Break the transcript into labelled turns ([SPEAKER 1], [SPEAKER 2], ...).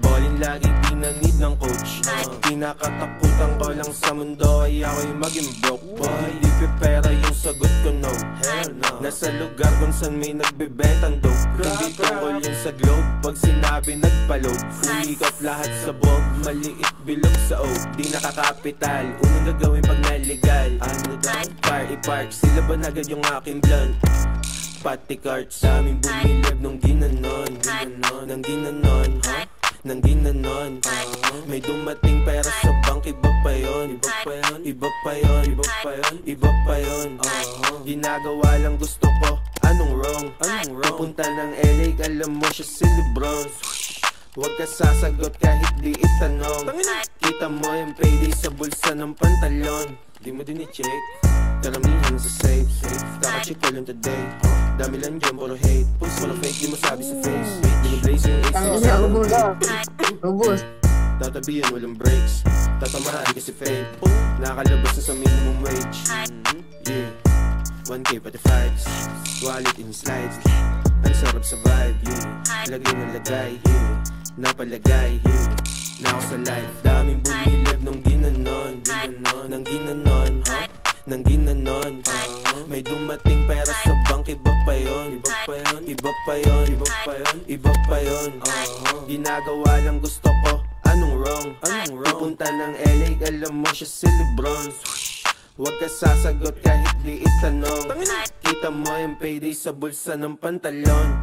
[SPEAKER 1] Ballin lagi pinanid ng coach. Pinakatakutan ko lang sa mundo ay ako'y maging broke boy. Di pipera yung sagot ko, no, hell no. Nasa lugar kung saan may nagbebentang dope. Hindi tungkol yun sa globe. Pag sinabi nagpaload, umikot lahat sa bog. Maliit bilog sa oak, di nakakapital. Unang gagawin pag naligal, ano daw? Party park, sila ba nagad yung aking blunt? Pati cart sa aming bumilib nung ginanon. Nang ginanon, ha? Nang ginanon, may dumating pera sa bank, iba pa yun. Iba pa yun, iba pa yun, iba pa yun, iba pa yun. Ginagawa lang gusto ko, anong wrong? Pupunta ng LA, alam mo siya si Lebron. Huwag ka sasagot kahit di itanong. Kita mo yung payday sa bulsa ng pantalon. Di mo din i-check, karamihan sa safe. Kaka-check ko lang today. Dami lang dyan, puro hate. Puro fake, di mo sabi sa face. Di mo blaze yung
[SPEAKER 2] Ubus.
[SPEAKER 1] Tatabihan, walang breaks. Tatamaan kasi fake. Nakakalabas na sa minimum wage. Yeah, 1K pati fights. Wallet in slides. Ang sarap sa vibe, yeah. Lagay na lagay, yeah. Napalagay, yeah. Na ako sa life. Daming bumilib nung ginanon. Nang ginanon, ha? Nang ginanon, may dumating pera sa bank, iba pa yun. Iba pa yun, iba pa yun, iba pa yun, iba pa yun. Ginagawa lang gusto ko, anong wrong? Pupunta ng LA, alam mo siya si Lebron. Huwag ka sasagot kahit di itanong. Kita mo yung payday sa bulsa ng pantalon.